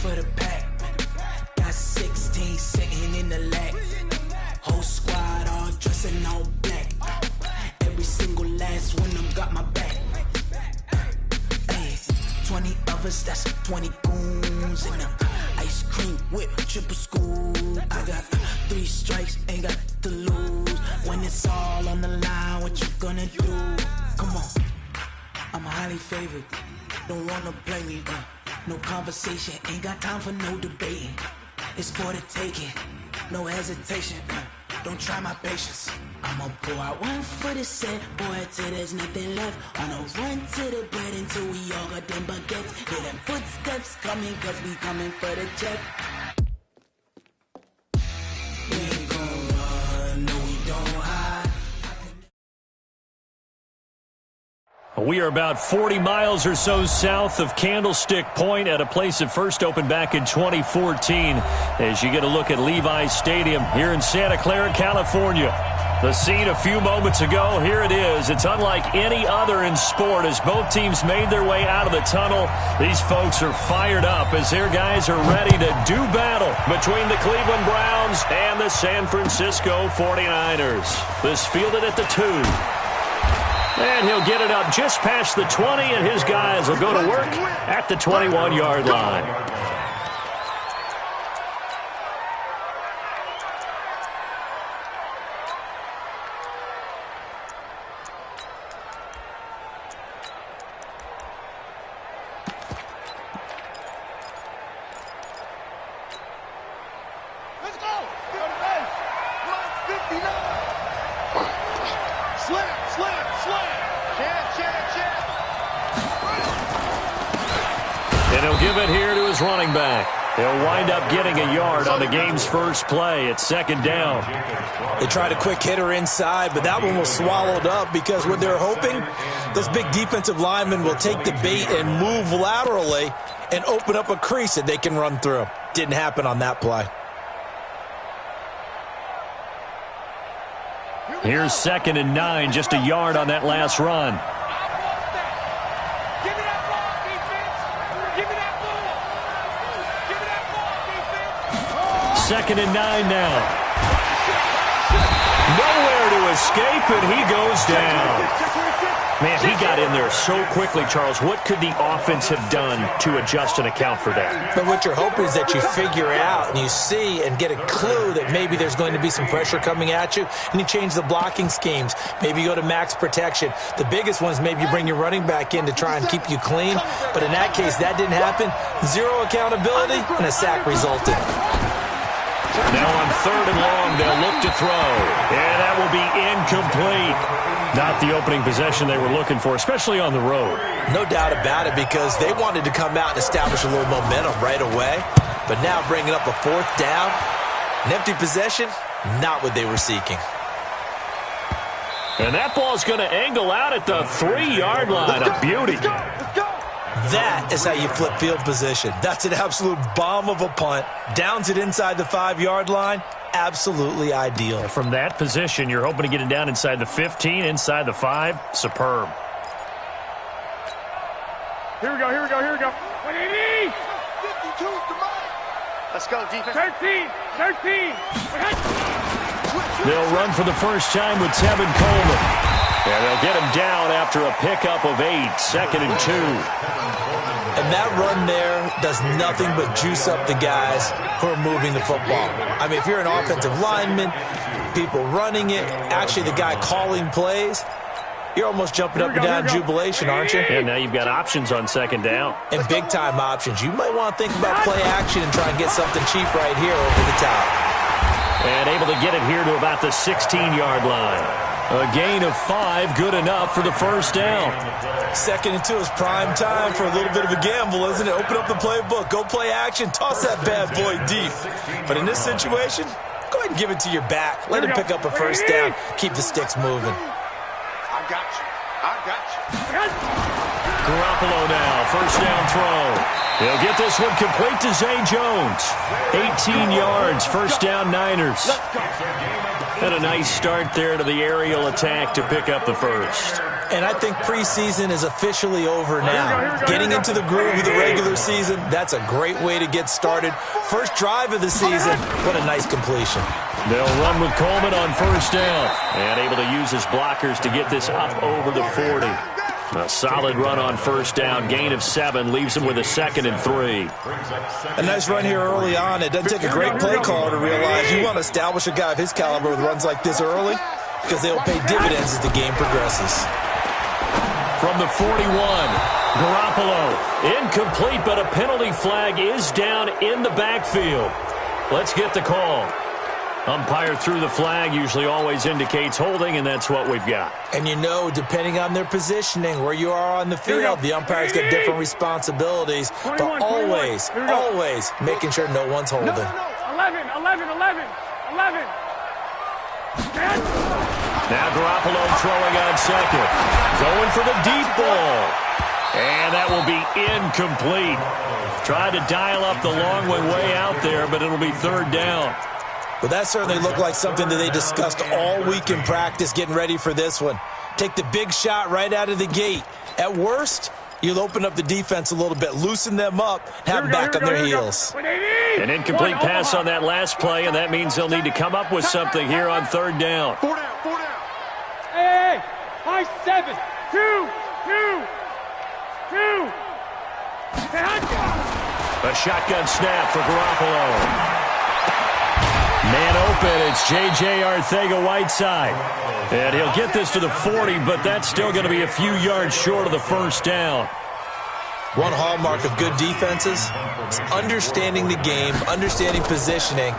For the pack, got 16 sitting in the lag. Whole squad all dressing all black. Every single last one of them got my back. Hey, 20 of us, that's 20 goons in them. Ice cream whip, triple scoop. I got 3 strikes, ain't got to lose. When it's all on the line, what you gonna do? Come on, I'm highly favored. Don't wanna play me, no conversation, ain't got time for no debating. It's for the taking, no hesitation. Don't try my patience. I'ma pour out one for the set, boy, till there's nothing left. On a run to the bread until we all got them baguettes. Hear them footsteps coming, cause we coming for the check. We ain't gon' run, no we don't hide. We are about 40 miles or so south of Candlestick Point at a place that first opened back in 2014 as you get a look at Levi's Stadium here in Santa Clara, California. The scene a few moments ago, here it is. It's unlike any other in sport as both teams made their way out of the tunnel. These folks are fired up as their guys are ready to do battle between the Cleveland Browns and the San Francisco 49ers. This fielded at the 2. And he'll get it up just past the 20, and his guys will go to work at the 21-yard line. Let's go! Go to base! 159! Slam! And he'll give it here to his running back. He'll wind up getting a yard on the game's first play. It's second down. They tried a quick hitter inside, but that one was swallowed up because what they're hoping, those big defensive linemen will take the bait and move laterally and open up a crease that they can run through. Didn't happen on that play. Here's 2nd and 9, just a yard on that last run. Give me that ball, defense! Give me that ball! Give me that ball, defense! 2nd and 9 now. Nowhere to escape, and he goes down. Man, he got in there so quickly, Charles. What could the offense have done to adjust and account for that? But what you're hoping is that you figure out and you see and get a clue that maybe there's going to be some pressure coming at you, and you change the blocking schemes. Maybe you go to max protection. The biggest one is maybe you bring your running back in to try and keep you clean. But in that case, that didn't happen. Zero accountability, and a sack resulted. Now on 3rd and long, they'll look to throw. And that will be incomplete. Not the opening possession they were looking for, especially on the road. No doubt about it, because they wanted to come out and establish a little momentum right away. But now bringing up a 4th down, an empty possession, not what they were seeking. And that ball's going to angle out at the 3-yard line. A beauty. That is how you flip field position. That's an absolute bomb of a punt. Downs it inside the 5-yard line. Absolutely ideal. From that position, you're hoping to get it down inside the 15, inside the 5. Superb. Here we go. 180! 52 to mine. Let's go, defense. 13! They'll run for the first time with Tevin Coleman. And they'll get him down after a pickup of 8, 2nd and 2. And that run there does nothing but juice up the guys who are moving the football. I mean, if you're an offensive lineman, people running it, actually the guy calling plays, you're almost jumping up and down jubilation, aren't you? And now you've got options on 2nd down. And big-time options. You might want to think about play action and try and get something cheap right here over the top. And able to get it here to about the 16-yard line. A gain of 5, good enough for the first down. 2nd and 2 is prime time for a little bit of a gamble, isn't it? Open up the playbook, go play action, toss that bad boy deep. But in this situation, go ahead and give it to your back. Let him pick up a first down. Keep the sticks moving. I got you. Garoppolo now, first down throw. He'll get this one complete to Zay Jones. 18 yards, first down Niners. And a nice start there to the aerial attack to pick up the first. And I think preseason is officially over now. Getting into the groove of the regular season, that's a great way to get started. First drive of the season, what a nice completion. They'll run with Coleman on first down. And able to use his blockers to get this up over the 40. A solid run on first down. Gain of 7 leaves him with a 2nd and 3. A nice run here early on. It doesn't take a great play caller to realize you want to establish a guy of his caliber with runs like this early because they'll pay dividends as the game progresses. From the 41, Garoppolo. Incomplete, but a penalty flag is down in the backfield. Let's get the call. Umpire threw the flag, usually always indicates holding, and that's what we've got. And you know, depending on their positioning, where you are on the field, the umpire's got different responsibilities, but always making sure no one's holding. 11. Now Garoppolo throwing on second. Going for the deep ball. And that will be incomplete. Tried to dial up the long one way out there, but it'll be third down. Well, that certainly looked like something that they discussed all week in practice getting ready for this one. Take the big shot right out of the gate. At worst, you'll open up the defense a little bit, loosen them up, have them back on their heels. An incomplete pass on that last play, and that means they'll need to come up with something here on third down. 4 down. Hey, 5-7. 2. A shotgun snap for Garoppolo. Man open, it's J.J. Arcega-Whiteside. And he'll get this to the 40, but that's still going to be a few yards short of the first down. One hallmark of good defenses is understanding the game, understanding positioning,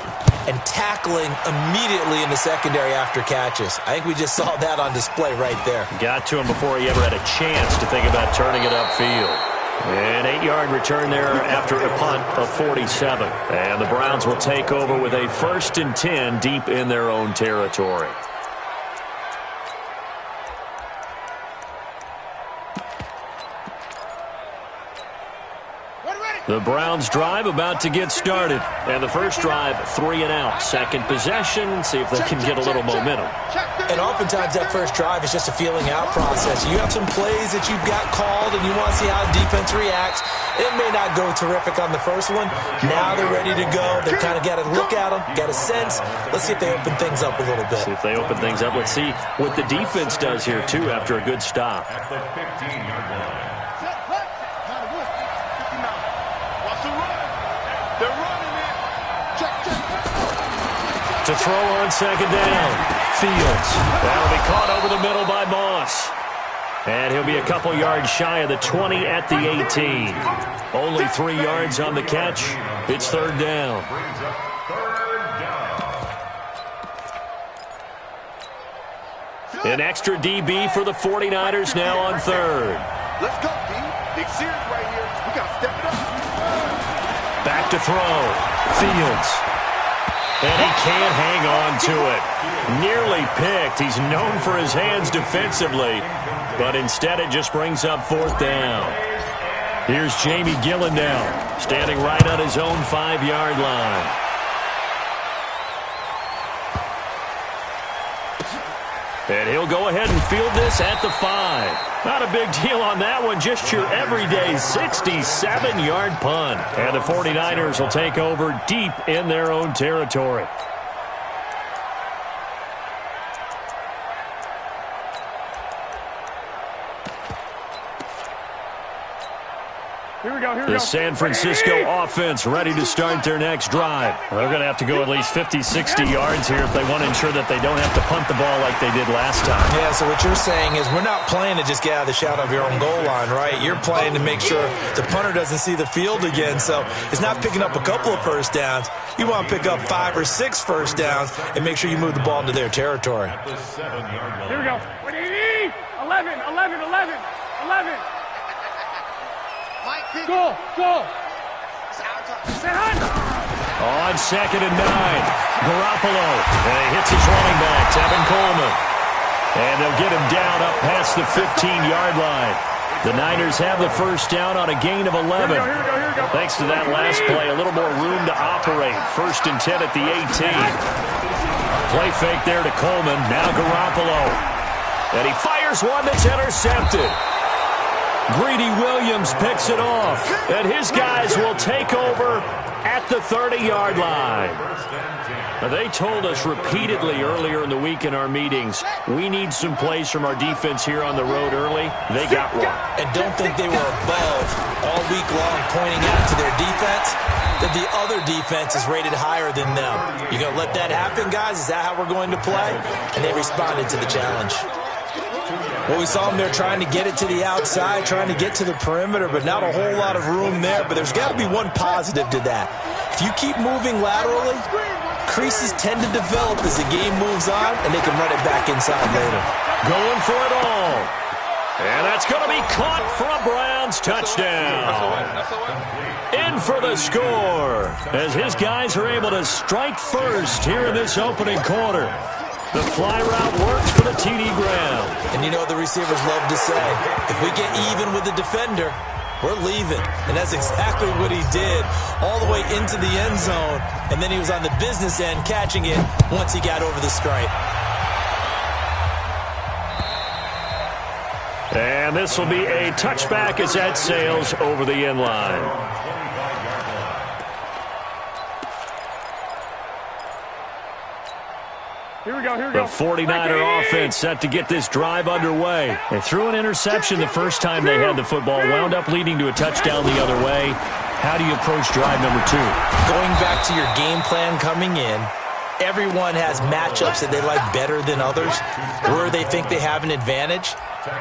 and tackling immediately in the secondary after catches. I think we just saw that on display right there. Got to him before he ever had a chance to think about turning it upfield. An 8-yard return there after a punt of 47. And the Browns will take over with a 1st and 10 deep in their own territory. The Browns drive about to get started. And the first drive, 3 and out. Second possession, see if they can get a little momentum. And oftentimes that first drive is just a feeling out process. You have some plays that you've got called and you want to see how defense reacts. It may not go terrific on the first one. Now they're ready to go. They've kind of got to look at them, got a sense. Let's see if they open things up a little bit. See if they open things up. Let's see what the defense does here, too, after a good stop. At the 15-yard line. To throw on second down. Fields. That'll be caught over the middle by Moss. And he'll be a couple yards shy of the 20 at the 18. Only 3 yards on the catch. It's third down. An extra DB for the 49ers now on third. Let's go, D. Big series right here. We got to step it up. Back to throw. Fields. And he can't hang on to it. Nearly picked. He's known for his hands defensively. But instead it just brings up fourth down. Here's Jamie Gillen now, standing right on his own 5-yard line. And he'll go ahead and field this at the 5. Not a big deal on that one. Just your everyday 67-yard punt. And the 49ers will take over deep in their own territory. The San Francisco offense ready to start their next drive. They're going to have to go at least 50, 60 yards here if they want to ensure that they don't have to punt the ball like they did last time. Yeah, so what you're saying is we're not playing to just get out of the shadow of your own goal line, right? You're playing to make sure the punter doesn't see the field again. So it's not picking up a couple of first downs. You want to pick up 5 or 6 first downs and make sure you move the ball into their territory. Here we go. 11. Go. On second and 9, Garoppolo. And he hits his running back, Tevin Coleman. And they'll get him down up past the 15-yard line. The Niners have the first down on a gain of 11. Here we go. Thanks to that last play, a little more room to operate. 1st and 10 at the 18. Play fake there to Coleman. Now Garoppolo. And he fires one that's intercepted. Greedy Williams picks it off. And his guys will take over at the 30-yard line. Now, they told us repeatedly earlier in the week in our meetings, we need some plays from our defense here on the road early. They got one. And don't think they were above all week long pointing out to their defense that the other defense is rated higher than them. You going to let that happen, guys? Is that how we're going to play? And they responded to the challenge. Well, we saw them there trying to get it to the outside, trying to get to the perimeter, but not a whole lot of room there. But there's got to be one positive to that. If you keep moving laterally, creases tend to develop as the game moves on, and they can run it back inside later. Going for it all. And that's going to be caught for a Browns touchdown. In for the score, as his guys are able to strike first here in this opening quarter. The fly route works for the TD ground. And you know what the receivers love to say? If we get even with the defender, we're leaving. And that's exactly what he did, all the way into the end zone. And then he was on the business end catching it once he got over the stripe. And this will be a touchback as that sails over the end line. Here we go. The 49er offense set to get this drive underway. They threw an interception the first time they had the football, wound up leading to a touchdown the other way. How do you approach drive number 2? Going back to your game plan coming in, everyone has matchups that they like better than others, where they think they have an advantage.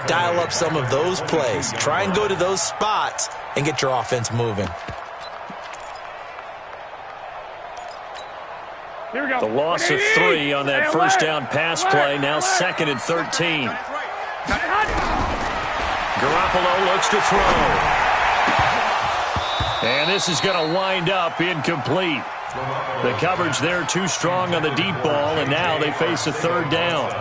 Dial up some of those plays. Try and go to those spots and get your offense moving. Here we go. The loss of 3 on that first down pass play. Now 2nd and 13. Garoppolo looks to throw. And this is going to wind up incomplete. The coverage there too strong on the deep ball, and now they face a 3rd down.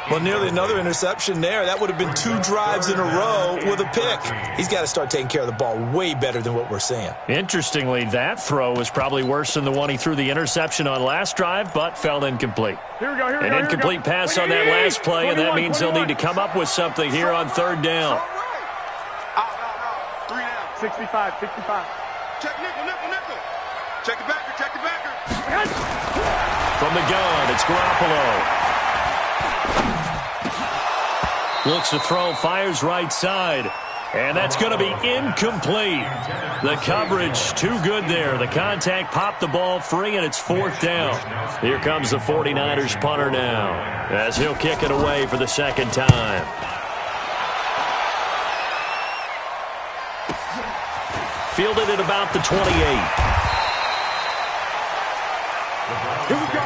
Well, nearly another interception there. That would have been 2 drives in a row with a pick. He's got to start taking care of the ball way better than what we're seeing. Interestingly, that throw was probably worse than the one he threw the interception on last drive, but fell incomplete. Here we go. An incomplete pass on that last play, and that means they'll need to come up with something here on 3rd down. 65. Check nickel. Check the backer. From the gun, it's Garoppolo. Looks to throw, fires right side. And that's going to be incomplete. The coverage too good there. The contact popped the ball free, and it's 4th down. Here comes the 49ers punter now, as he'll kick it away for the 2nd time. Fielded at about the 28. Here we go.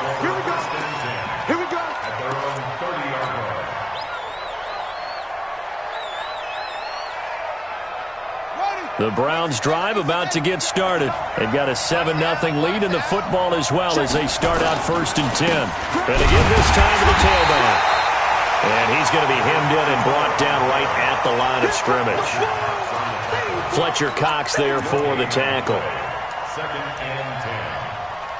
The Browns drive about to get started. They've got a 7-0 lead in the football as well as they start out 1st and 10. And again this time to the tailback. And he's going to be hemmed in and brought down right at the line of scrimmage. Fletcher Cox there for the tackle. 2nd and 10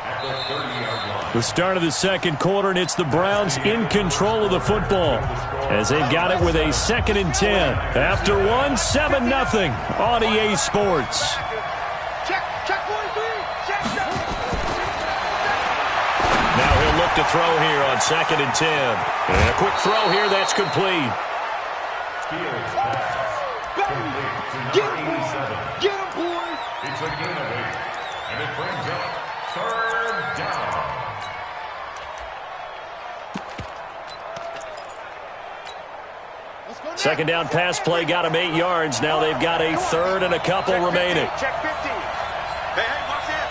at the 30-yard line. The start of the 2nd quarter, and it's the Browns in control of the football as they've got it with a 2nd and 10. After 7-0 on EA Sports. Now he'll look to throw here on 2nd and 10. And a quick throw here, that's complete. Get him, boys! It's a gain of 8, and it brings up 3rd down. Second down pass play got him 8 yards. Now they've got a 3rd and a couple remaining. Check 15. Hey, watch this.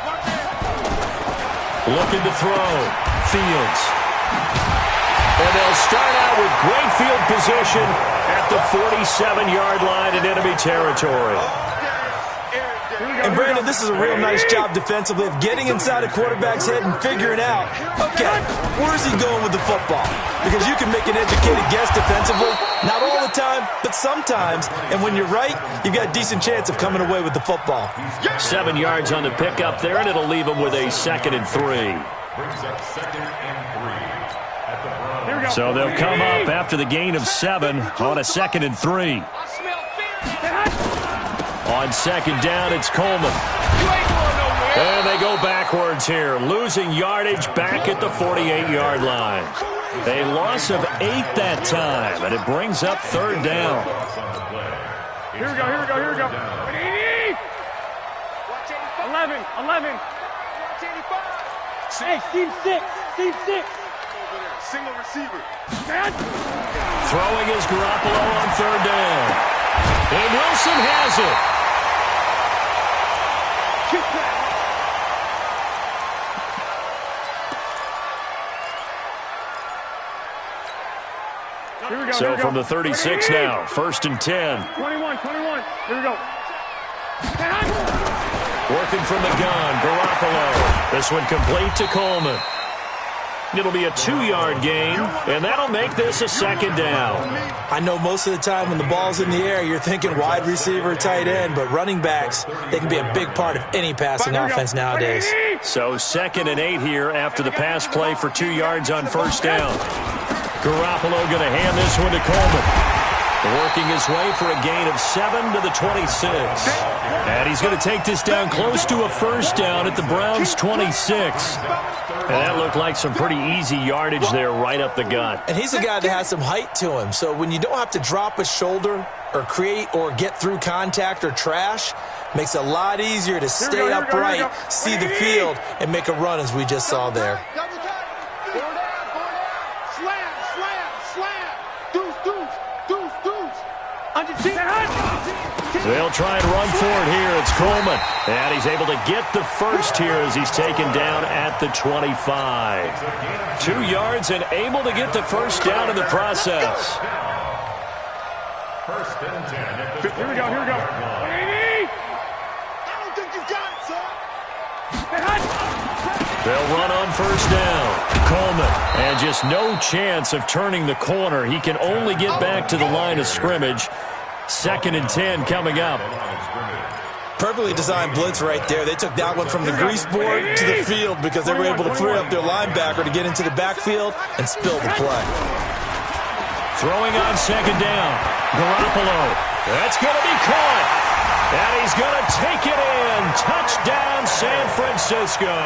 Looking to throw. Fields. And they'll start out with great field position at the 47-yard line in enemy territory. And Brandon, this is a real nice job defensively of getting inside a quarterback's head and figuring out, okay, where's he going with the football? Because you can make an educated guess defensively, not all the time, but sometimes. And when you're right, you've got a decent chance of coming away with the football. 7 yards on the pickup there, and it'll leave him with a 2nd and 3. Brings up 2nd and 3. So they'll come up after the gain of 7 on a 2nd and 3. On 2nd down, it's Coleman. And they go backwards here, losing yardage back at the 48-yard line. A loss of 8 that time, and it brings up 3rd down. Here we go. 11. Hey, Steve 6. Single receiver. Throwing is Garoppolo on 3rd down. And Wilson has it. So from the 36 now, 1st and 10. 21. Here we go. Working from the gun, Garoppolo. This one complete to Coleman. It'll be a 2-yard gain, and that'll make this a 2nd down. I know most of the time when the ball's in the air, you're thinking wide receiver, tight end, but running backs, they can be a big part of any passing offense nowadays. So 2nd and 8 here after the pass play for 2 yards on 1st down. Garoppolo going to hand this one to Coleman. Working his way for a gain of 7 to the 26. And he's going to take this down close to a 1st down at the Browns' 26. And that looked like some pretty easy yardage there right up the gut. And he's a guy that has some height to him. So when you don't have to drop a shoulder or create or get through contact or trash, makes it a lot easier to stay upright, see the field, and make a run as we just saw there. They'll try and run for it here. It's Coleman. And he's able to get the first here as he's taken down at the 25. 2 yards and able to get the first down in the process. 1st and 10 at the Here we go. 80! I don't think you got it, son. They'll run on 1st down. Coleman. And just no chance of turning the corner. He can only get back to the line of scrimmage. 2nd and 10 coming up. Perfectly designed blitz right there. They took that one from the grease board to the field because they were able to free up their linebacker to get into the backfield and spill the play. Throwing on 2nd down. Garoppolo. That's going to be caught. And he's going to take it in. Touchdown, San Francisco.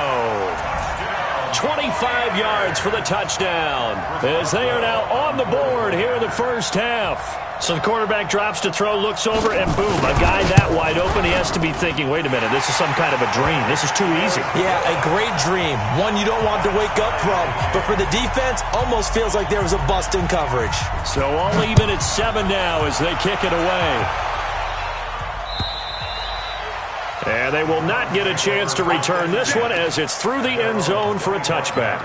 25 yards for the touchdown as they are now on the board here in the 1st half. So the quarterback drops to throw, looks over, and boom, a guy that wide open, he has to be thinking, wait a minute, this is some kind of a dream. This is too easy. Yeah, a great dream. One you don't want to wake up from. But for the defense, almost feels like there was a bust in coverage. So all even at 7 now as they kick it away. And they will not get a chance to return this one as it's through the end zone for a touchback.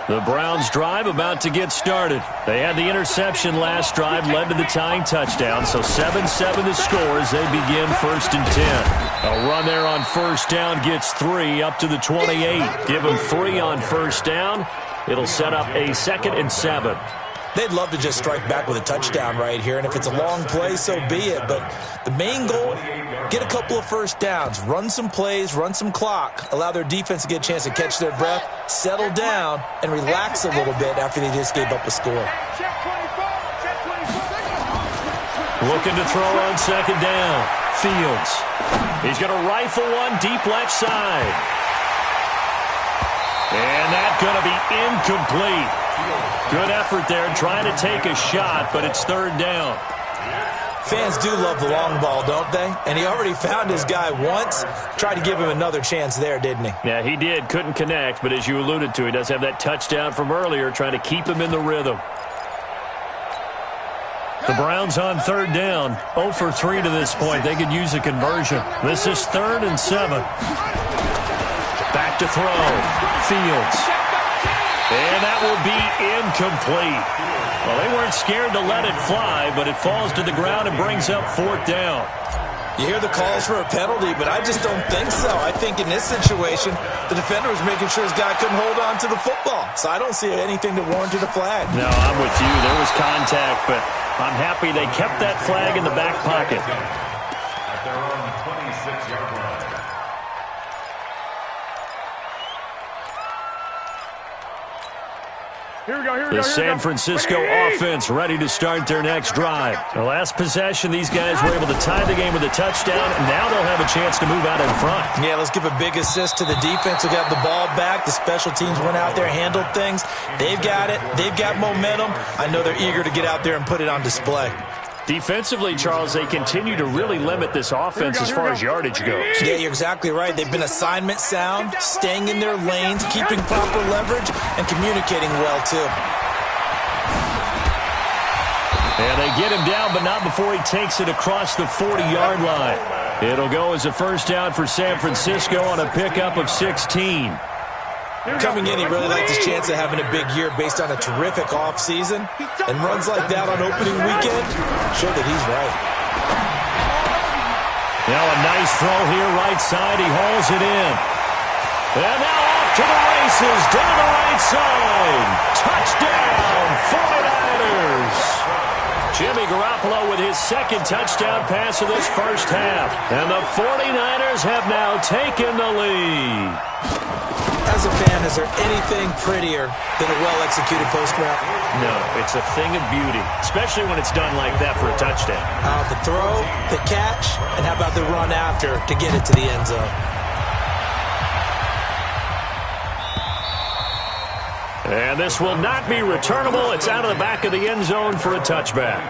The Browns drive about to get started. They had the interception last drive, led to the tying touchdown. So 7-7 the score as they begin 1st and 10. A run there on 1st down gets 3 up to the 28. Give them 3 on 1st down. It'll set up a 2nd and 7. They'd love to just strike back with a touchdown right here, and if it's a long play, so be it. But the main goal, get a couple of 1st downs, run some plays, run some clock, allow their defense to get a chance to catch their breath, settle down, and relax a little bit after they just gave up a score. Looking to throw on 2nd down. Fields. He's going to rifle one deep left side. And that's going to be incomplete. Good effort there, trying to take a shot, but it's 3rd down. Fans do love the long ball, don't they? And he already found his guy once. Tried to give him another chance there, didn't he? Yeah, he did. Couldn't connect, but as you alluded to, he does have that touchdown from earlier, trying to keep him in the rhythm. The Browns on 3rd down. 0 for 3 to this point. They could use a conversion. This is 3rd and 7. Back to throw. Fields. And that will be incomplete. Well, they weren't scared to let it fly, but it falls to the ground and brings up 4th down. You hear the calls for a penalty, but I just don't think so. I think in this situation, the defender was making sure his guy couldn't hold on to the football. So I don't see anything that warranted a flag. No, I'm with you. There was contact, but I'm happy they kept that flag in the back pocket. At their own 26-yard line. The San Francisco offense ready to start their next drive. The last possession, these guys were able to tie the game with a touchdown, and now they'll have a chance to move out in front. Yeah, let's give a big assist to the defense who got the ball back. The special teams went out there, handled things. They've got it. They've got momentum. I know they're eager to get out there and put it on display. Defensively, Charles, they continue to really limit this offense as far as yardage goes. Yeah, you're exactly right. They've been assignment sound, staying in their lanes, keeping proper leverage, and communicating well, too. And they get him down, but not before he takes it across the 40-yard line. It'll go as a first down for San Francisco on a pickup of 16. Coming in, he really liked his chance of having a big year based on a terrific offseason. And runs like that on opening weekend show that he's right. Now a nice throw here, right side. He hauls it in. And now off to the races, down the right side. Touchdown, 49ers. Jimmy Garoppolo with his second touchdown pass of this first half. And the 49ers have now taken the lead. As a fan, is there anything prettier than a well-executed post route? No, it's a thing of beauty, especially when it's done like that for a touchdown. The throw, the catch, and how about the run after to get it to the end zone? And this will not be returnable. It's out of the back of the end zone for a touchback.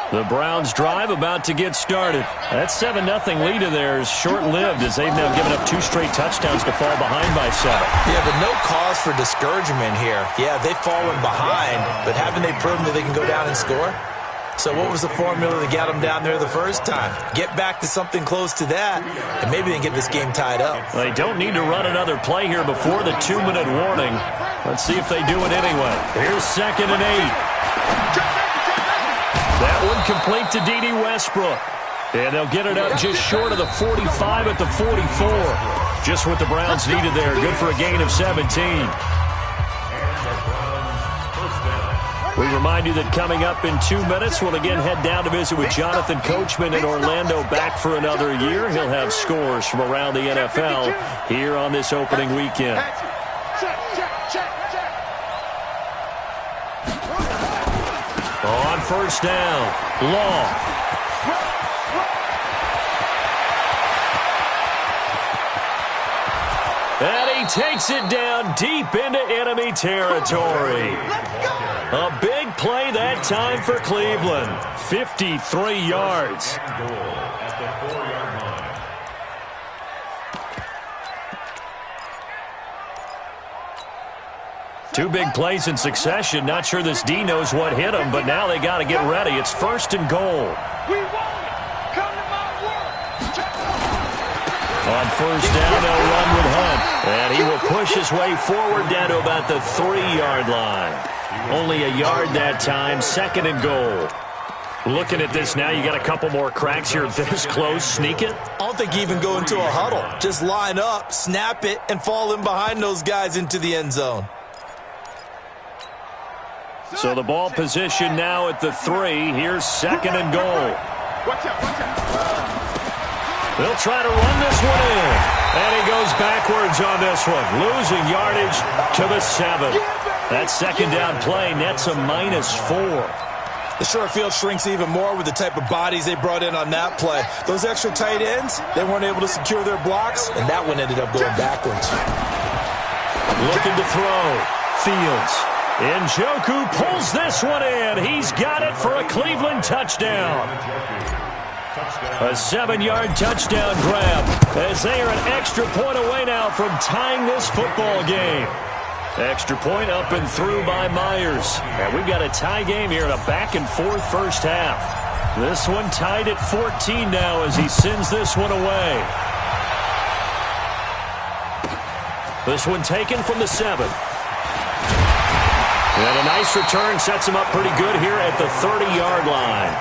The Browns drive about to get started. That 7-0 lead of theirs short-lived as they've now given up 2 straight touchdowns to fall behind by 7. Yeah, but no cause for discouragement here. Yeah, they've fallen behind, but haven't they proven that they can go down and score? So what was the formula that got them down there the first time? Get back to something close to that, and maybe they can get this game tied up. They don't need to run another play here before the 2-minute warning. Let's see if they do it anyway. Here's 2nd and 8. That one complete to D.D. Westbrook. And they'll get it up just short of the 45 at the 44. Just what the Browns needed there. Good for a gain of 17. We remind you that coming up in 2 minutes, we'll again head down to visit with Jonathan Coachman in Orlando, back for another year. He'll have scores from around the NFL here on this opening weekend. On first down, Long. And he takes it down deep into enemy territory. A big play that time for Cleveland. 53 yards. At the 4-yard line. Two big plays in succession. Not sure this D knows what hit him, but now they got to get ready. It's 1st and goal. On first down, they'll run with Hunt. And he will push his way forward down to about the 3-yard line. Only a yard that time, 2nd and goal. Looking at this now, you got a couple more cracks here this close. Sneak it? I don't think you even go into a huddle. Just line up, snap it, and fall in behind those guys into the end zone. So the ball position now at the 3. Here's 2nd and goal. They'll try to run this one in. And he goes backwards on this one. Losing yardage to the 7. That 2nd down play nets a -4. The short field shrinks even more with the type of bodies they brought in on that play. Those extra tight ends, they weren't able to secure their blocks, and that one ended up going backwards. Looking to throw. Fields. Njoku pulls this one in. He's got it for a Cleveland touchdown. A 7-yard touchdown grab as they are an extra point away now from tying this football game. Extra point up and through by Myers. And we've got a tie game here in a back-and-forth first half. This one tied at 14 now as he sends this one away. This one taken from the 7. And a nice return sets him up pretty good here at the 30-yard line.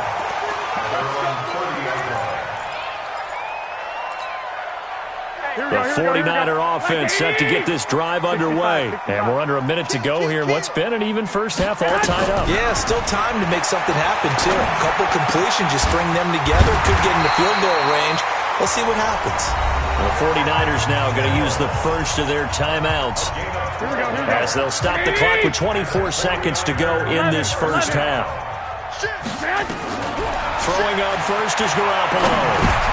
The 49er offense set to get this drive underway. And we're under a minute to go here. What's been an even first half all tied up. Yeah, still time to make something happen, too. A couple completions, you string them together. Could get into field goal range. Let's see what happens. The 49ers now going to use the first of their timeouts as they'll stop the clock with 24 seconds to go in this first half. Throwing on first is Garoppolo.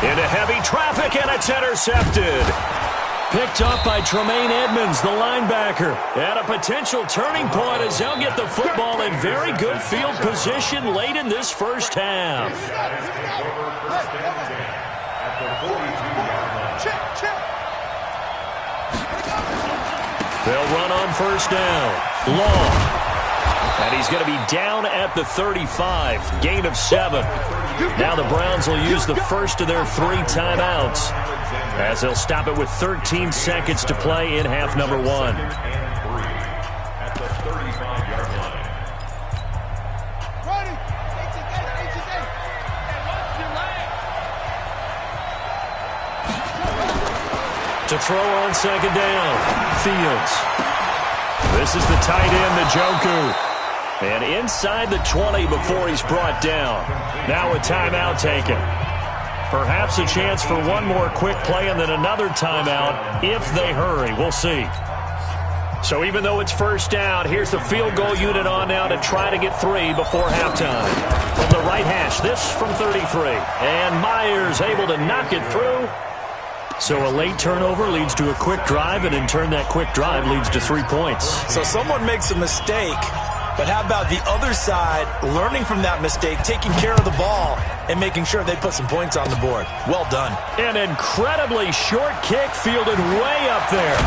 Into heavy traffic, and it's intercepted. Picked up by Tremaine Edmonds, the linebacker. At a potential turning point as they'll get the football in very good field position late in this first half. They'll run on first down. Long. And he's going to be down at the 35. Gain of 7. Now the Browns will use the first of their 3 timeouts as they'll stop it with 13 seconds to play in half number 1. At the 35-yard line. To throw on second down, Fields. This is the tight end, Njoku. And inside the 20 before he's brought down. Now a timeout taken. Perhaps a chance for one more quick play and then another timeout if they hurry. We'll see. So even though it's first down, here's the field goal unit on now to try to get 3 before halftime. From the right hash, this from 33. And Myers able to knock it through. So a late turnover leads to a quick drive, and in turn that quick drive leads to 3 points. So someone makes a mistake, but how about the other side learning from that mistake, taking care of the ball, and making sure they put some points on the board? Well done. An incredibly short kick fielded way up there.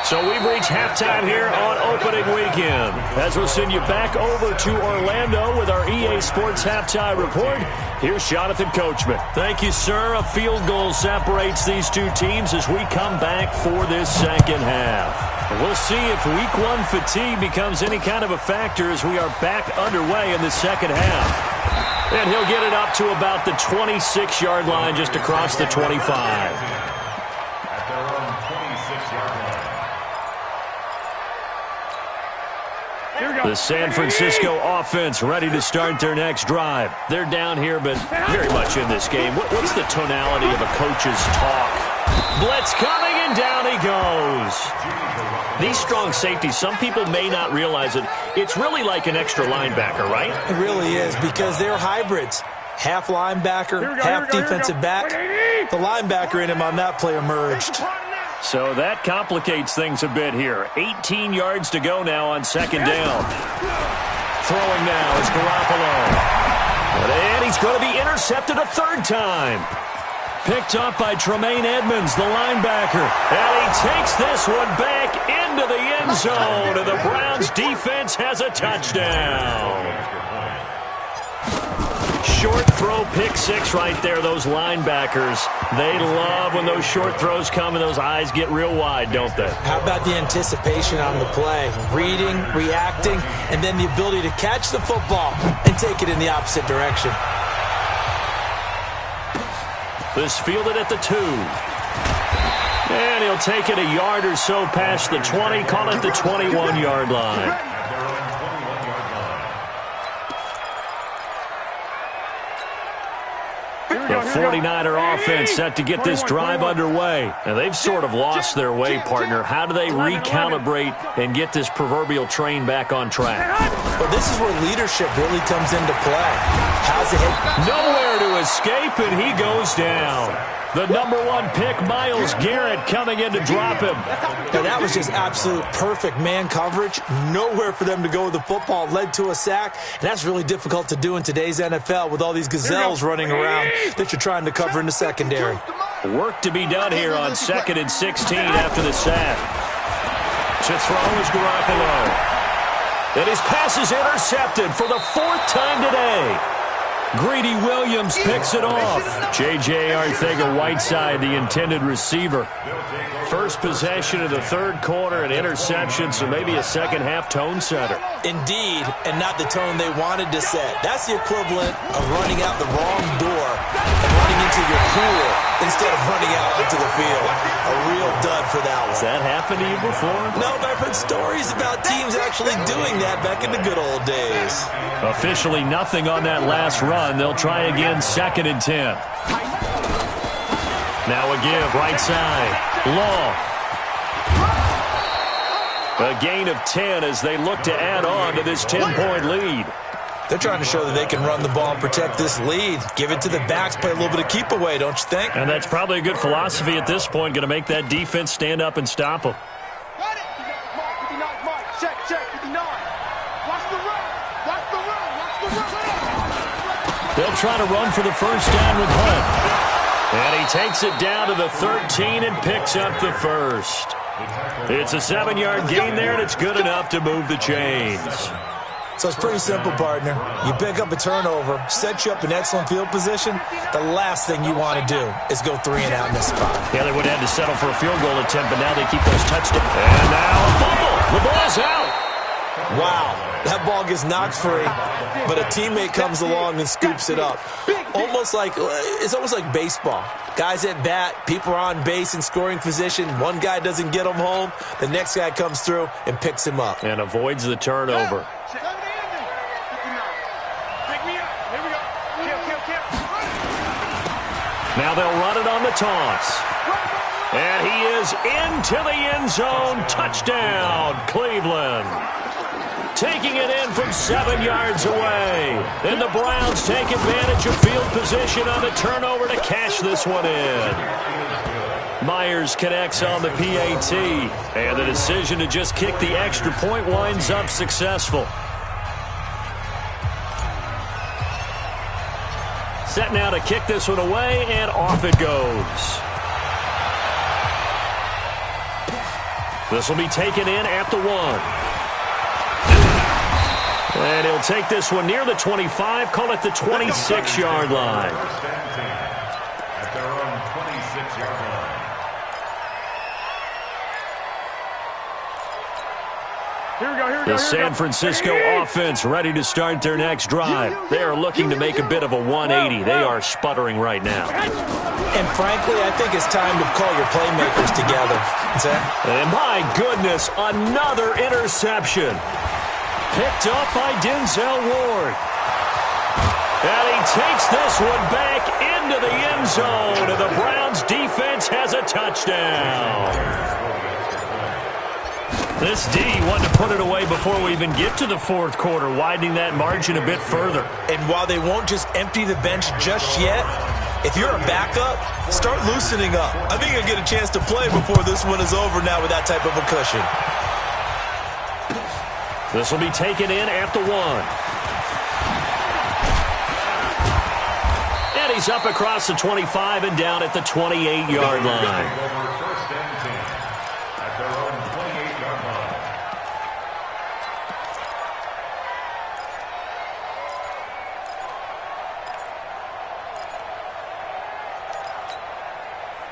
So we've reached halftime here on opening weekend. As we'll send you back over to Orlando with our EA Sports Halftime Report, here's Jonathan Coachman. Thank you, sir. A field goal separates these two teams as we come back for this second half. We'll see if week 1 fatigue becomes any kind of a factor as we are back underway in the second half. And he'll get it up to about the 26-yard line just across the 25. The San Francisco offense ready to start their next drive. They're down here, but very much in this game. What's the tonality of a coach's talk? Blitz coming, and down he goes. These strong safeties, some people may not realize it. It's really like an extra linebacker, right? It really is, because they're hybrids. Half linebacker, half defensive back. The linebacker in him on that play emerged. So that complicates things a bit here. 18 yards to go now on second down. Throwing now is Garoppolo. And he's going to be intercepted a 3rd time. Picked up by Tremaine Edmonds, the linebacker. And he takes this one back into the end zone. And the Browns defense has a touchdown. Short throw, pick 6 right there, those linebackers. They love when those short throws come and those eyes get real wide, don't they? How about the anticipation on the play? Reading, reacting, and then the ability to catch the football and take it in the opposite direction. This fielded at the 2. And he'll take it a yard or so past the 20, call it the 21-yard line. The 49er offense set to get this drive underway. And they've sort of lost their way, partner. How do they recalibrate and get this proverbial train back on track? Well, this is where leadership really comes into play. How's it? Nowhere to escape, and he goes down. The #1 pick, Myles Garrett, coming in to drop him. Now, that was just absolute perfect man coverage. Nowhere for them to go with the football. Led to a sack. And that's really difficult to do in today's NFL with all these gazelles running around that you're trying to cover in the secondary. Work to be done here on 2nd and 16 after the sack. To throw is Garoppolo. And his pass is intercepted for the 4th time today. Greedy Williams picks it off. J.J. Arcega-Whiteside, the intended receiver. First possession of the 3rd quarter, an interception, so maybe a second-half tone setter. Indeed, and not the tone they wanted to set. That's the equivalent of running out the wrong door and running into your pool instead of running out onto the field. A real dud for that one. Has that happened to you before? No, but I've heard stories about teams actually doing that back in the good old days. Officially nothing on that last run. They'll try again, 2nd and 10. Now a give, right side. Long. A gain of 10 as they look to add on to this 10-point lead. They're trying to show that they can run the ball and protect this lead. Give it to the backs, play a little bit of keep away, don't you think? And that's probably a good philosophy at this point, going to make that defense stand up and stop them. Got it. 59, Mark. Check, 59. Watch the run. Watch the run. Watch the run. They'll try to run for the first down with Hunt. And he takes it down to the 13 and picks up the first. It's a 7-yard gain there, and it's good enough to move the chains. So it's pretty simple, partner. You pick up a turnover, set you up in excellent field position. The last thing you want to do is go 3 and out in this spot. Yeah, they would have had to settle for a field goal attempt, but now they keep those touchdowns. And now a fumble. The ball's out. Wow, that ball gets knocked free, but a teammate comes along and scoops it up. It's almost like baseball. Guys at bat, people are on base in scoring position. One guy doesn't get him home. The next guy comes through and picks him up. And avoids the turnover. Now they'll run it on the toss. And he is into the end zone. Touchdown, Cleveland. Taking it in from 7 yards away. And the Browns take advantage of field position on the turnover to cash this one in. Myers connects on the PAT. And the decision to just kick the extra point winds up successful. Set now to kick this one away, and off it goes. This will be taken in at the 1. And he'll take this one near the 25, call it the 26-yard line. At their own 26-yard line. The San Francisco offense ready to start their next drive. They are looking to make a bit of a 180. They are sputtering right now. And frankly, I think it's time to call your playmakers together. And my goodness, another interception. Picked up by Denzel Ward. And he takes this one back into the end zone. And the Browns defense has a touchdown. This D wanted to put it away before we even get to the 4th quarter, widening that margin a bit further. And while they won't just empty the bench just yet, if you're a backup, start loosening up. I think you'll get a chance to play before this one is over now with that type of a cushion. This will be taken in at the 1. And he's up across the 25 and down at the 28-yard line. First and 10 at their own 28-yard line.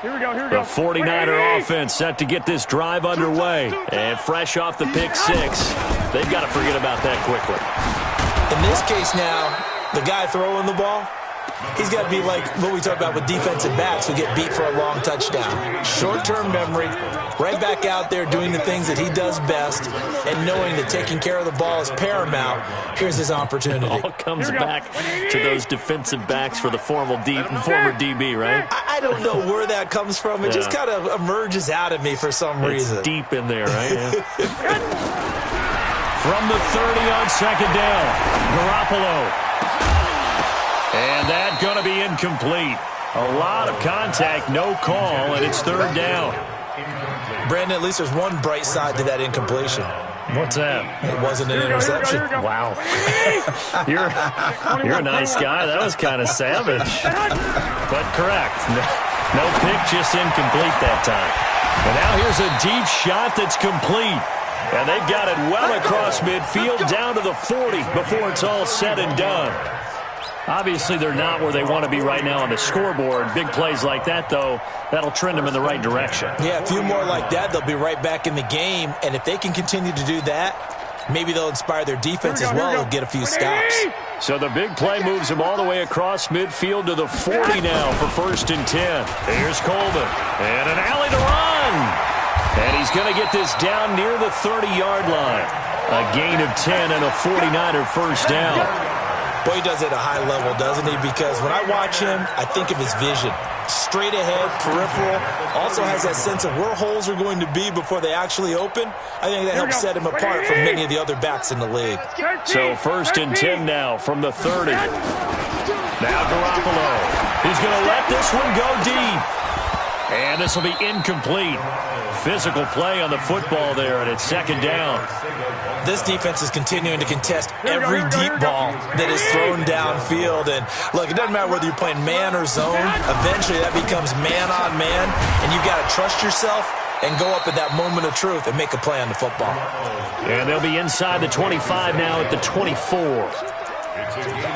Here we go. The 49er offense set to get this drive underway. And fresh off the pick 6, they've got to forget about that quickly. In this case now, the guy throwing the ball, he's got to be like what we talk about with defensive backs who get beat for a long touchdown. Short-term memory, right back out there doing the things that he does best, and knowing that taking care of the ball is paramount. Here's his opportunity. All comes back to those defensive backs for the former DB, right? I don't know where that comes from. It just kind of emerges out of me for some reason. It's deep in there, right? Yeah. From the 30 on 2nd down, Garoppolo. And that's going to be incomplete. A lot of contact, no call, and it's 3rd down. Brandon, at least there's one bright side to that incompletion. What's that? It wasn't an interception. Wow. You're a nice guy. That was kind of savage. But correct. No pick, just incomplete that time. And now here's a deep shot that's complete. And they've got it well across midfield down to the 40 before it's all said and done. Obviously, they're not where they want to be right now on the scoreboard. Big plays like that, though, that'll trend them in the right direction. Yeah, a few more like that, they'll be right back in the game. And if they can continue to do that, maybe they'll inspire their defense as well and get a few stops. So the big play moves him all the way across midfield to the 40 now for 1st and 10. Here's Coleman. And an alley to run. And he's going to get this down near the 30-yard line. A gain of 10 and a 49er first down. Boy, he does it at a high level, doesn't he? Because when I watch him, I think of his vision. Straight ahead, peripheral. Also has that sense of where holes are going to be before they actually open. I think that helps set him apart from many of the other backs in the league. So 1st and 10 now from the 30. Now Garoppolo. He's going to let this one go deep. And this will be incomplete. Physical play on the football there, and it's 2nd down. This defense is continuing to contest every deep ball that is thrown downfield. And, look, it doesn't matter whether you're playing man or zone. Eventually that becomes man-on-man, and you've got to trust yourself and go up at that moment of truth and make a play on the football. And they'll be inside the 25 now at the 24.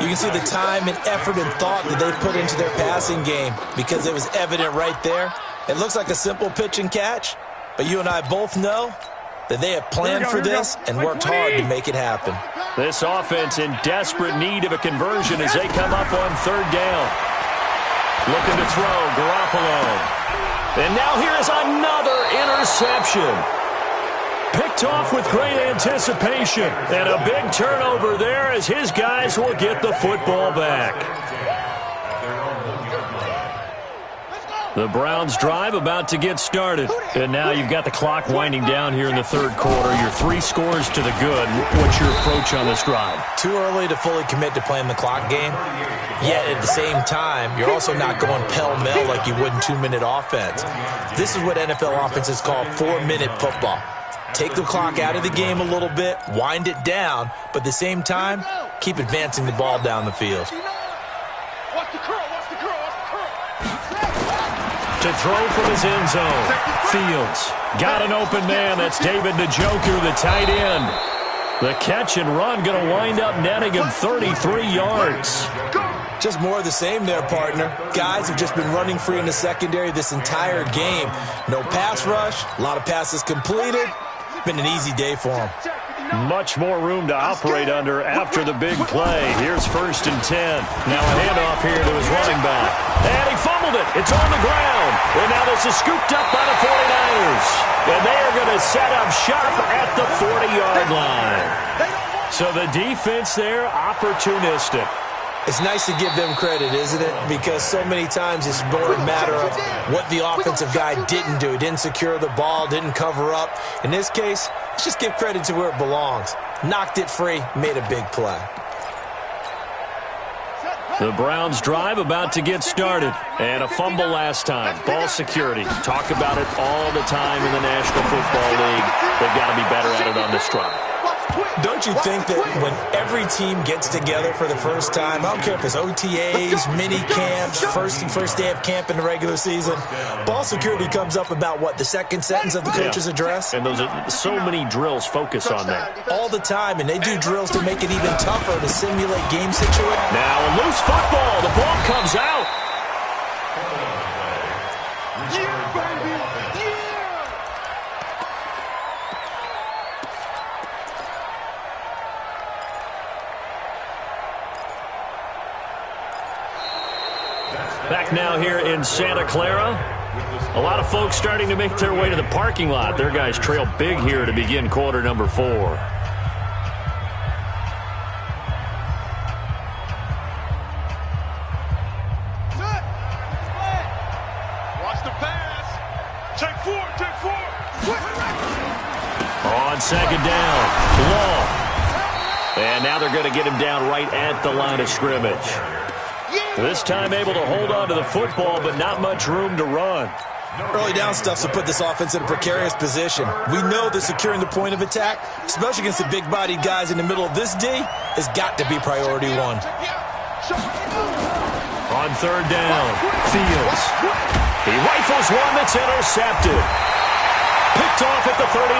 You can see the time and effort and thought that they put into their passing game because it was evident right there. It looks like a simple pitch and catch, but you and I both know that they have planned for this and worked hard to make it happen. This offense in desperate need of a conversion as they come up on 3rd down. Looking to throw, Garoppolo. And now here is another interception. Picked off with great anticipation. And a big turnover there as his guys will get the football back. The Browns drive about to get started. And now you've got the clock winding down here in the 3rd quarter. Your 3 scores to the good. What's your approach on this drive? Too early to fully commit to playing the clock game. Yet at the same time, you're also not going pell-mell like you would in 2-minute offense. This is what NFL offenses call 4-minute football. Take the clock out of the game a little bit, wind it down, but at the same time, keep advancing the ball down the field. Watch the curl, watch the curl, watch the curl. To throw from his end zone. Fields got an open man. That's David Njoku, the tight end. The catch and run going to wind up netting him 33 yards. Just more of the same there, partner. Guys have just been running free in the secondary this entire game. No pass rush, a lot of passes completed. Been an easy day for him. Much more room to operate under after the big play. Here's 1st and 10. Now a handoff here to his running back. And he fumbled it. It's on the ground. And now this is scooped up by the 49ers. And they are going to set up shop at the 40-yard line. So the defense there, opportunistic. It's nice to give them credit, isn't it? Because so many times it's more a matter of what the offensive guy didn't do. He didn't secure the ball, didn't cover up. In this case, let's just give credit to where it belongs. Knocked it free, made a big play. The Browns drive about to get started. And a fumble last time. Ball security. Talk about it all the time in the National Football League. They've got to be better at it on this drive. Don't you think that when every team gets together for the first time, I don't care if it's OTAs, mini camps, first day of camp in the regular season, ball security comes up about what, the second sentence of the coach's address? And those are so many drills focus on that. All the time, and they do drills to make it even tougher to simulate game situations. Now a loose football. The ball comes out. Back now here in Santa Clara. A lot of folks starting to make their way to the parking lot. Their guys trail big here to begin quarter number 4. Watch the pass. Take 4, take 4. On 2nd down. Long. And now they're going to get him down right at the line of scrimmage. This time able to hold on to the football, but not much room to run. Early down stuff to put this offense in a precarious position. We know that securing the point of attack, especially against the big-bodied guys in the middle of this D, has got to be priority 1. On 3rd down, Fields. He rifles one that's intercepted. Picked off at the 39.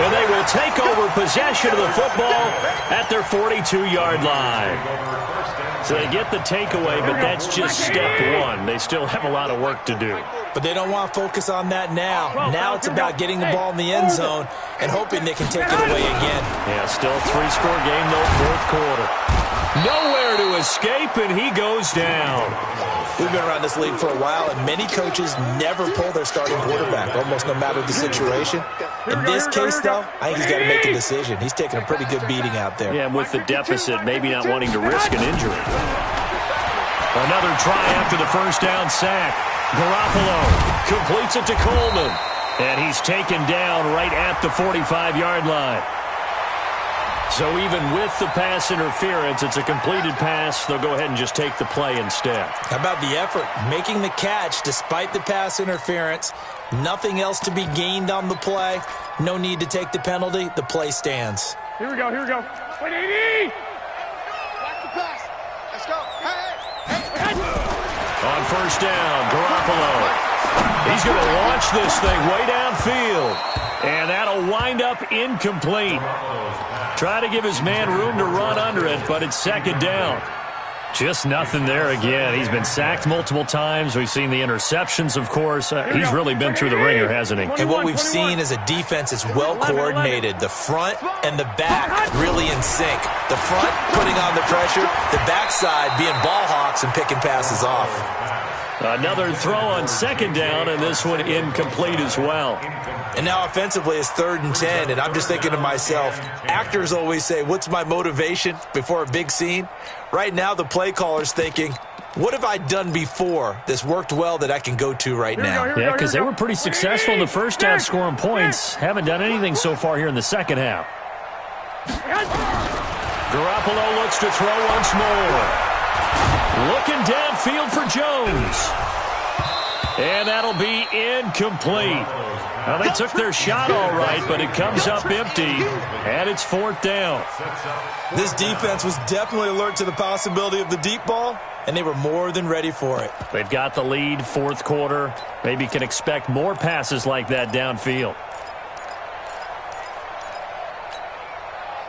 And they will take over possession of the football at their 42-yard line. So they get the takeaway, but that's just step one. They still have a lot of work to do. But they don't want to focus on that now. Now it's about getting the ball in the end zone and hoping they can take it away again. Yeah, still a three-score game, though, fourth quarter. Nowhere to escape, and he goes down. We've been around this league for a while, and many coaches never pull their starting quarterback, almost no matter the situation. In this case, though, I think he's got to make a decision. He's taking a pretty good beating out there. Yeah, and with the deficit, maybe not wanting to risk an injury. Another try after the first down sack. Garoppolo completes it to Coleman. And he's taken down right at the 45-yard line. So even with the pass interference, it's a completed pass. They'll go ahead and just take the play instead. How about the effort? Making the catch despite the pass interference. Nothing else to be gained on the play. No need to take the penalty. The play stands. Here we go. Wait, AD! Watch the pass. Let's go. Hey. On first down, Garoppolo. He's going to launch this thing way downfield. And that'll wind up incomplete. Try to give his man room to run under it, but it's second down. Just nothing there again. He's been sacked multiple times. We've seen the interceptions, of course. He's really been through the ringer, hasn't he? And what we've seen is a defense that's well coordinated. The front and the back really in sync. The front putting on the pressure, the backside being ball hawks and picking passes off. Another throw on second down, and this one incomplete as well. And now offensively it's 3rd and 10, and I'm just thinking to myself, actors always say, what's my motivation before a big scene? Right now the play caller's thinking, what have I done before that's worked well that I can go to right now? Yeah, because they were pretty successful in the first half scoring points. Haven't done anything so far here in the second half. Garoppolo looks to throw once more. Looking downfield for Jones. And that'll be incomplete. Now, they took their shot all right, but it comes up empty, and it's 4th down. This defense was definitely alert to the possibility of the deep ball, and they were more than ready for it. They've got the lead, fourth quarter. Maybe can expect more passes like that downfield.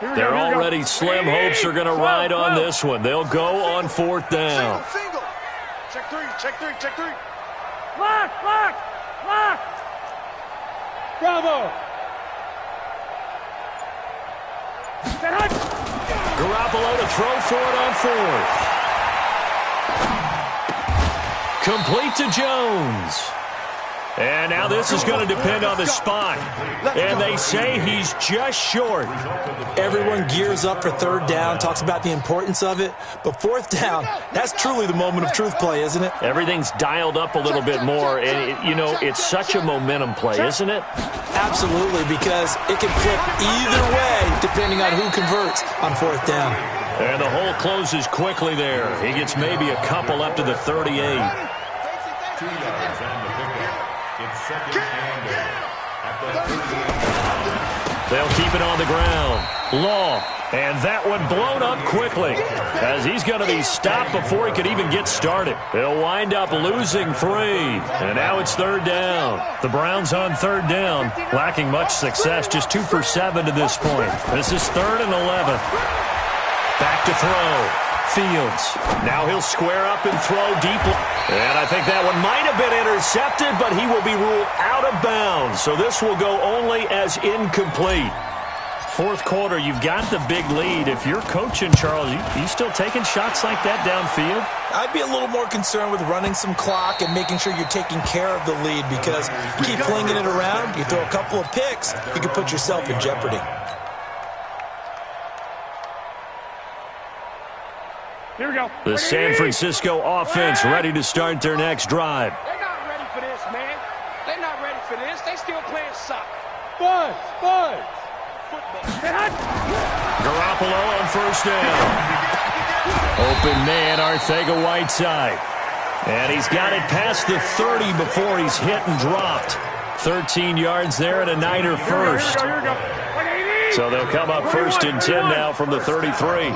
They're already slim hopes are going to ride on this one. They'll go on 4th down. Single. Check three. Lock! Bravo! Garoppolo to throw for it on 4th. Complete to Jones. And now this is going to depend on the spot. And they say he's just short. Everyone gears up for 3rd down, talks about the importance of it. But 4th down, that's truly the moment of truth play, isn't it? Everything's dialed up a little bit more. And, it's such a momentum play, isn't it? Absolutely, because it can flip either way depending on who converts on 4th down. And the hole closes quickly there. He gets maybe a couple up to the 38. 2 yards on the pickup. It's second and 8 at the 38. They'll keep it on the ground. Law. And that one blown up quickly as he's going to be stopped before he could even get started. They'll wind up losing 3. And now it's 3rd down. The Browns on 3rd down, lacking much success, just 2 for 7 to this point. This is 3rd and 11. Back to throw. Fields. Now he'll square up and throw deeply. And I think that one might have been intercepted, but he will be ruled out of bounds. So this will go only as incomplete. 4th quarter, you've got the big lead. If you're coaching, Charles, you still taking shots like that downfield? I'd be a little more concerned with running some clock and making sure you're taking care of the lead, because you keep flinging it around, you throw a couple of picks, you can put yourself in jeopardy. Here we go. The San Francisco offense ready to start their next drive. They're not ready for this, man. They're not ready for this. They still playing soccer. Buzz! Garoppolo on first down. Open man, Arcega-Whiteside. And he's got it past the 30 before he's hit and dropped. 13 yards there and a Niner first. So they'll come up 1st and 10 now from the 33.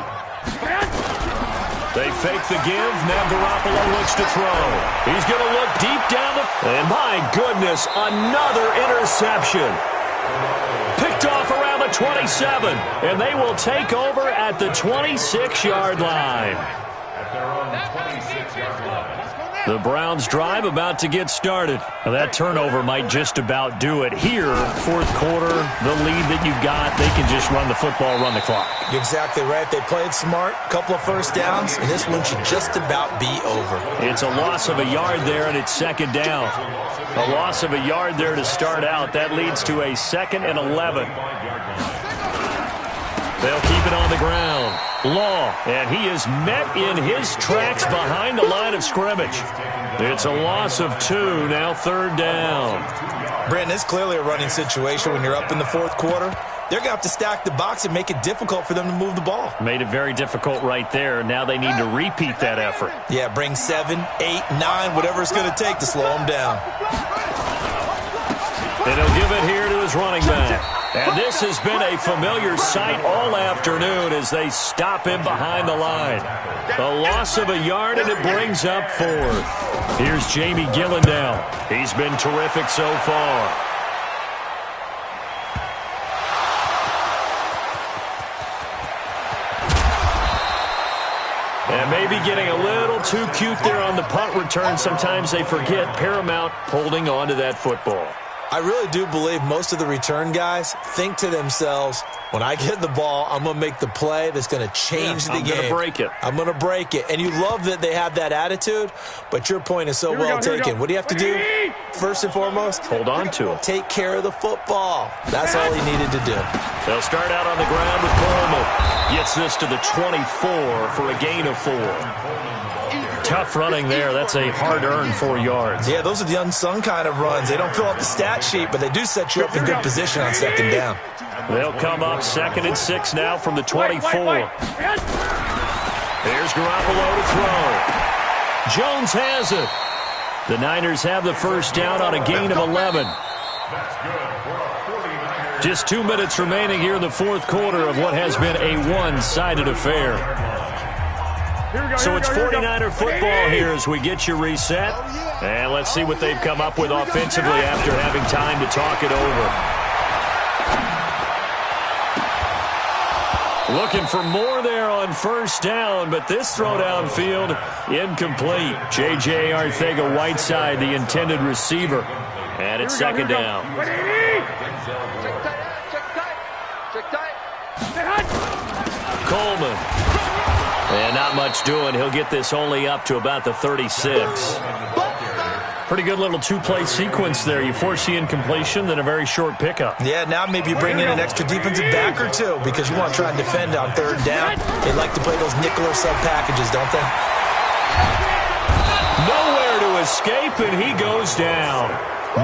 They fake the give. Now Garoppolo looks to throw. He's going to look deep down the... And my goodness, another interception. Picked off around the 27. And they will take over at the 26-yard line. At their own 26-yard line. The Browns drive about to get started. Now that turnover might just about do it. Here, fourth quarter, the lead that you've got, they can just run the football, run the clock. You're exactly right. They played smart, couple of first downs, and this one should just about be over. It's a loss of a yard there, and it's second down. A loss of a yard there to start out. That leads to a 2nd and 11. They'll keep it on the ground. Law, and he is met in his tracks behind the line of scrimmage. It's a loss of 2, now 3rd down. Brandon, it's clearly a running situation when you're up in the fourth quarter. They're going to have to stack the box and make it difficult for them to move the ball. Made it very difficult right there. Now they need to repeat that effort. Yeah, bring 7, 8, 9, whatever it's going to take to slow them down. And he'll give it here to his running back. And this has been a familiar sight all afternoon as they stop him behind the line. A loss of a yard, and it brings up 4th. Here's Jamie Gillandale. He's been terrific so far. And maybe getting a little too cute there on the punt return. Sometimes they forget paramount holding on to that football. I really do believe most of the return guys think to themselves, when I get the ball, I'm going to make the play that's going to change the game. I'm going to break it. I'm going to break it. And you love that they have that attitude, but your point is so well taken. What do you have to do? First and foremost, hold on to it. Take care of the football. That's all he needed to do. They'll start out on the ground with Coleman. Gets this to the 24 for a gain of 4. Tough running there. That's a hard-earned 4 yards. Yeah, those are the unsung kind of runs. They don't fill up the stat sheet, but they do set you up in good position on 2nd down. They'll come up 2nd and 6 now from the 24. There's Garoppolo to throw. Jones has it. The Niners have the first down on a gain of 11. Just 2 minutes remaining here in the fourth quarter of what has been a one-sided affair. So it's 49er football here as we get you reset. And let's see what they've come up with offensively after having time to talk it over. Looking for more there on first down, but this throw downfield incomplete. J.J. Arcega-Whiteside, the intended receiver. And it's 2nd down. Coleman. And not much doing. He'll get this only up to about the 36. Pretty good little 2-play sequence there. You force the incompletion, then a very short pickup. Yeah, now maybe you bring in an extra defensive back or 2 because you want to try and defend on 3rd down. They like to play those nickel or sub packages, don't they? Nowhere to escape, and he goes down.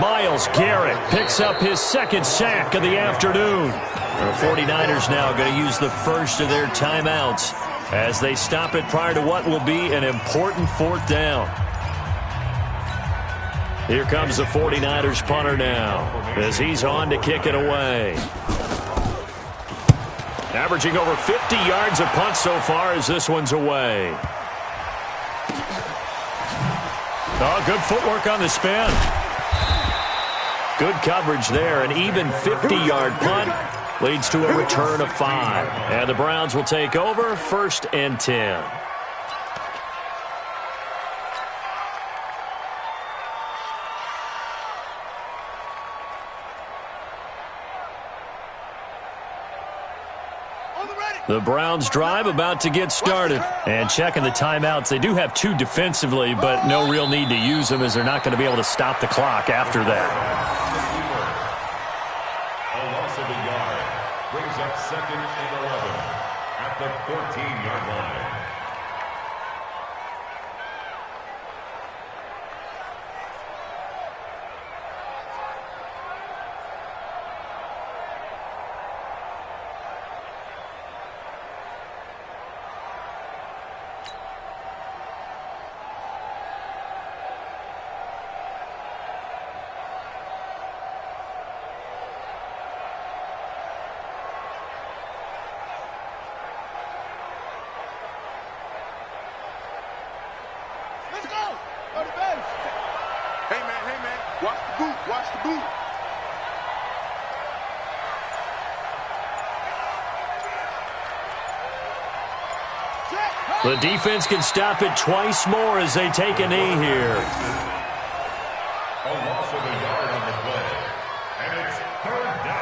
Myles Garrett picks up his 2nd sack of the afternoon. The 49ers now going to use the first of their timeouts as they stop it prior to what will be an important 4th down. Here comes the 49ers punter now as he's on to kick it away. Averaging over 50 yards a punt so far as this one's away. Oh, good footwork on the spin. Good coverage there. An even 50-yard punt leads to a return of 5. And the Browns will take over 1st and 10. The Browns drive about to get started. And checking the timeouts, they do have 2 defensively, but no real need to use them as they're not going to be able to stop the clock after that. A loss of a yard brings up 2nd and 11 at the 14-yard line. Watch the boot. The defense can stop it twice more as they take a knee here. A loss of a yard on the play. And it's third down.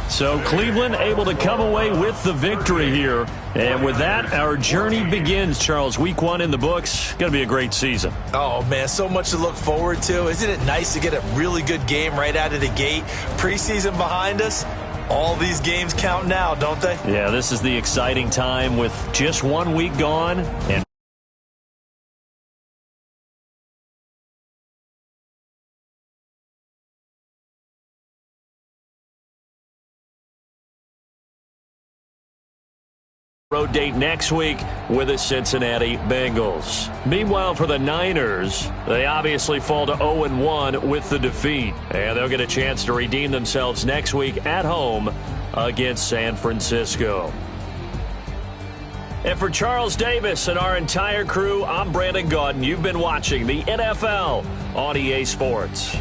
So Cleveland able to come away with the victory here. And with that, our journey begins, Charles. Week 1 in the books. Going to be a great season. Oh, man, so much to look forward to. Isn't it nice to get a really good game right out of the gate? Preseason behind us. All these games count now, don't they? Yeah, this is the exciting time with just 1 week gone. And road date next week with the Cincinnati Bengals. Meanwhile, for the Niners, they obviously fall to 0-1 with the defeat. And they'll get a chance to redeem themselves next week at home against San Francisco. And for Charles Davis and our entire crew, I'm Brandon Gaudin. You've been watching the NFL on EA Sports.